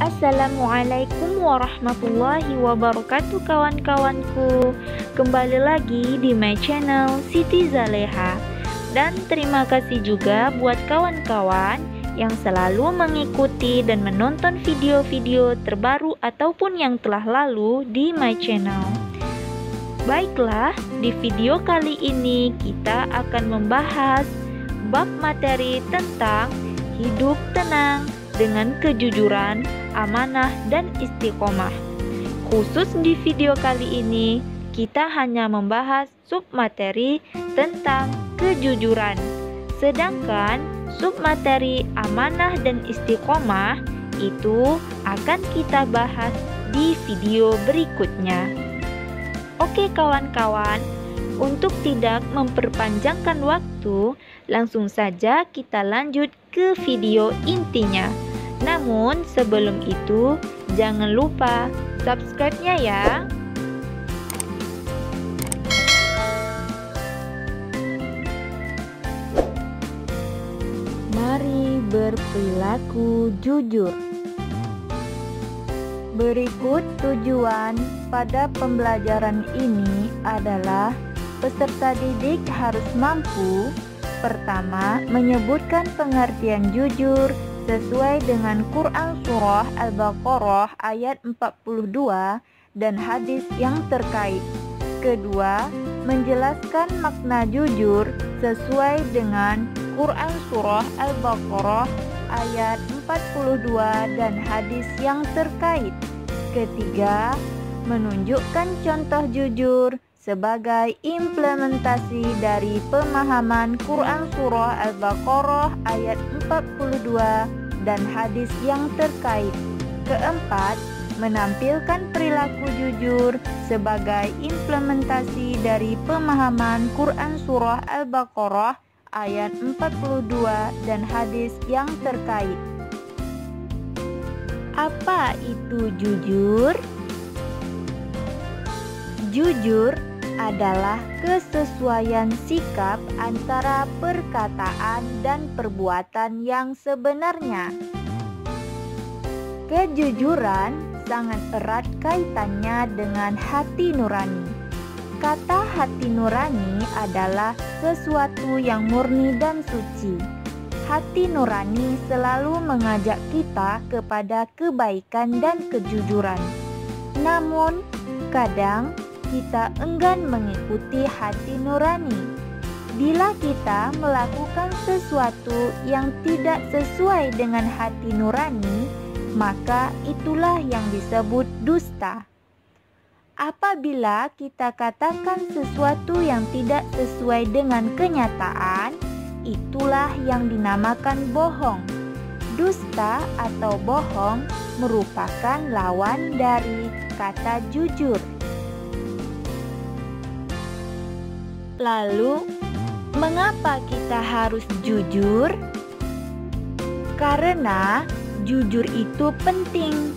Assalamualaikum warahmatullahi wabarakatuh kawan-kawanku. Kembali lagi di my channel Siti Zaleha. Dan terima kasih juga buat kawan-kawan yang selalu mengikuti dan menonton video-video terbaru ataupun yang telah lalu di my channel. Baiklah, di video kali ini kita akan membahas bab materi tentang hidup tenang dengan kejujuran, amanah, dan istiqomah. Khusus di video kali ini, kita hanya membahas submateri tentang kejujuran. Sedangkan submateri amanah dan istiqomah itu akan kita bahas di video berikutnya. Oke kawan-kawan, untuk tidak memperpanjangkan waktu, langsung saja kita lanjut ke video intinya. Namun sebelum itu, jangan lupa subscribe-nya ya. Mari berperilaku jujur. Berikut tujuan pada pembelajaran ini adalah peserta didik harus mampu: pertama, menyebutkan pengertian jujur sesuai dengan Quran Surah Al-Baqarah ayat 42 dan hadis yang terkait. Kedua, menjelaskan makna jujur sesuai dengan Quran Surah Al-Baqarah ayat 42 dan hadis yang terkait. Ketiga, menunjukkan contoh jujur sebagai implementasi dari pemahaman Quran Surah Al-Baqarah ayat 42 dan hadis yang terkait. Keempat, menampilkan perilaku jujur sebagai implementasi dari pemahaman Quran Surah Al-Baqarah ayat 42 dan hadis yang terkait. Apa itu jujur? Jujur adalah kesesuaian sikap antara perkataan dan perbuatan yang sebenarnya. Kejujuran sangat erat kaitannya dengan hati nurani. Kata hati nurani adalah sesuatu yang murni dan suci. Hati nurani selalu mengajak kita kepada kebaikan dan kejujuran. Namun, kadang kita enggan mengikuti hati nurani. Bila kita melakukan sesuatu yang tidak sesuai dengan hati nurani, maka itulah yang disebut dusta. Apabila kita katakan sesuatu yang tidak sesuai dengan kenyataan, itulah yang dinamakan bohong. Dusta atau bohong merupakan lawan dari kata jujur. Lalu, mengapa kita harus jujur? Karena jujur itu penting.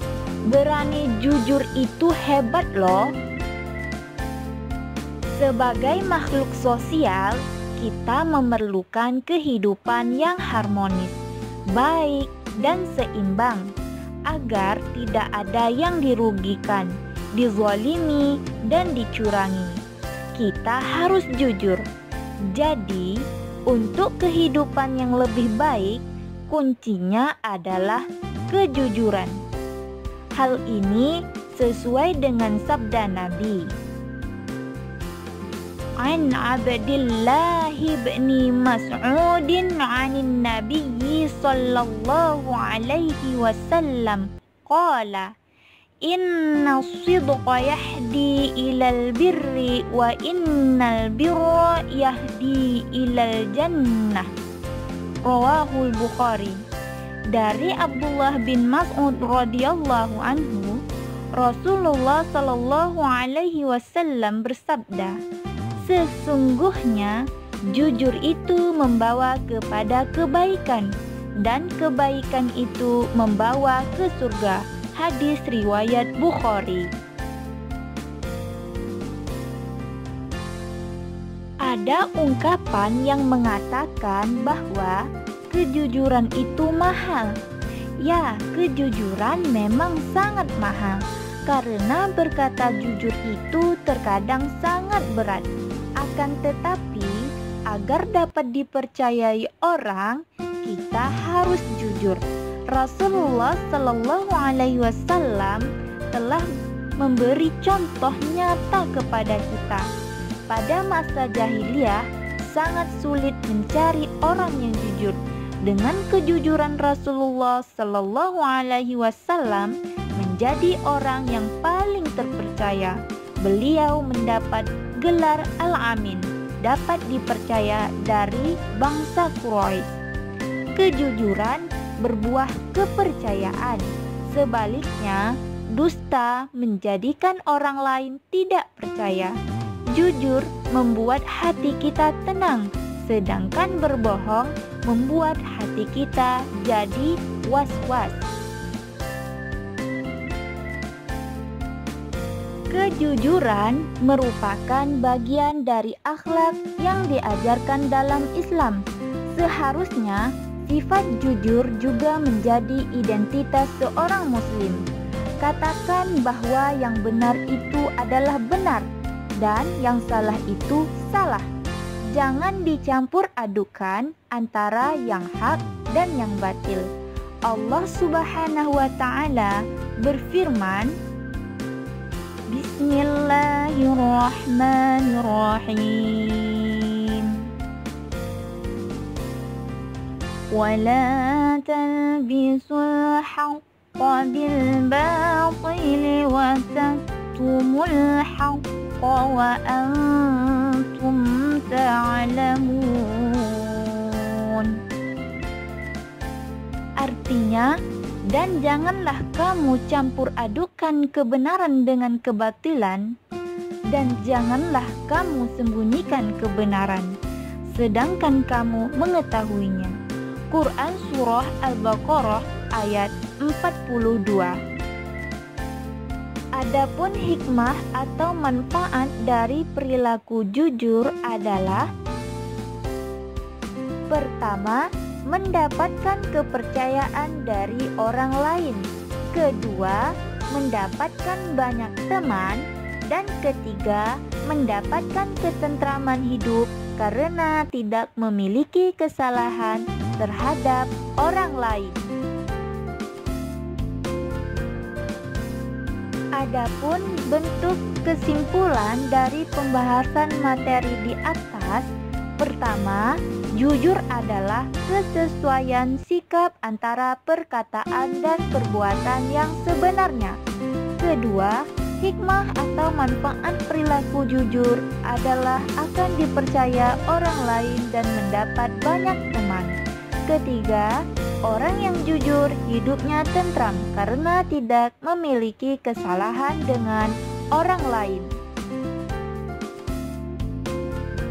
Berani jujur itu hebat loh. Sebagai makhluk sosial, kita memerlukan kehidupan yang harmonis, baik, dan seimbang, agar tidak ada yang dirugikan, dizalimi, dan dicurangi. Kita harus jujur. Jadi, untuk kehidupan yang lebih baik, kuncinya adalah kejujuran. Hal ini sesuai dengan sabda Nabi. An Abdillah bin Mas'ud 'anin Nabi sallallahu alaihi wasallam qala: Inna sidqa yahdi ilal birri wa innal birra yahdi ilal jannah. Rawahul Bukhari. Dari Abdullah bin Mas'ud radhiyallahu anhu, Rasulullah sallallahu alaihi wasallam bersabda, sesungguhnya jujur itu membawa kepada kebaikan, dan kebaikan itu membawa ke surga. Hadis riwayat Bukhari. Ada ungkapan yang mengatakan bahwa kejujuran itu mahal. Ya, kejujuran memang sangat mahal karena berkata jujur itu terkadang sangat berat. Akan tetapi, agar dapat dipercayai orang, kita harus jujur. Rasulullah Shallallahu Alaihi Wasallam telah memberi contoh nyata kepada kita. Pada masa jahiliyah, sangat sulit mencari orang yang jujur. Dengan kejujuran Rasulullah Shallallahu Alaihi Wasallam menjadi orang yang paling terpercaya. Beliau mendapat gelar Al-Amin, dapat dipercaya dari bangsa Quraisy. Kejujuran berbuah kepercayaan. Sebaliknya, dusta menjadikan orang lain tidak percaya. Jujur membuat hati kita tenang, sedangkan berbohong membuat hati kita jadi was-was. Kejujuran merupakan bagian dari akhlak yang diajarkan dalam Islam. Seharusnya sifat jujur juga menjadi identitas seorang muslim. Katakan bahwa yang benar itu adalah benar dan yang salah itu salah. Jangan dicampur adukan antara yang hak dan yang batil. Allah Subhanahu wa Ta'ala berfirman, Bismillahirrahmanirrahim. وَلَا تَلْبِسُوا الْحَقَّ بِالْبَاطِلِ وَتَكْتُمُوا الْحَقَّ وَأَنْتُمْ تَعْلَمُونَ. Artinya, dan janganlah kamu campur adukan kebenaran dengan kebatilan, dan janganlah kamu sembunyikan kebenaran, sedangkan kamu mengetahuinya. Quran Surah Al-Baqarah ayat 42. Adapun hikmah atau manfaat dari perilaku jujur adalah: pertama, mendapatkan kepercayaan dari orang lain. Kedua, mendapatkan banyak teman. Dan ketiga, mendapatkan ketentraman hidup karena tidak memiliki kesalahan terhadap orang lain. Adapun bentuk kesimpulan dari pembahasan materi di atas, pertama, jujur adalah kesesuaian sikap antara perkataan dan perbuatan yang sebenarnya. Kedua, hikmah atau manfaat perilaku jujur adalah akan dipercaya orang lain dan mendapat banyak teman. Ketiga, orang yang jujur hidupnya tentram karena tidak memiliki kesalahan dengan orang lain.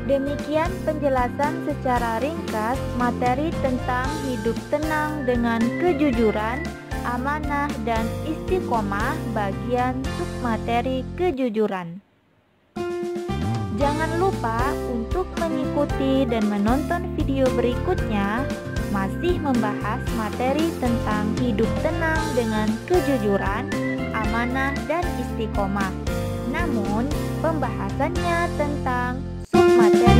Demikian penjelasan secara ringkas materi tentang hidup tenang dengan kejujuran, amanah, dan istiqomah bagian submateri kejujuran. Jangan lupa untuk mengikuti dan menonton video berikutnya, masih membahas materi tentang hidup tenang dengan kejujuran, amanah, dan istiqomah. Namun, pembahasannya tentang submateri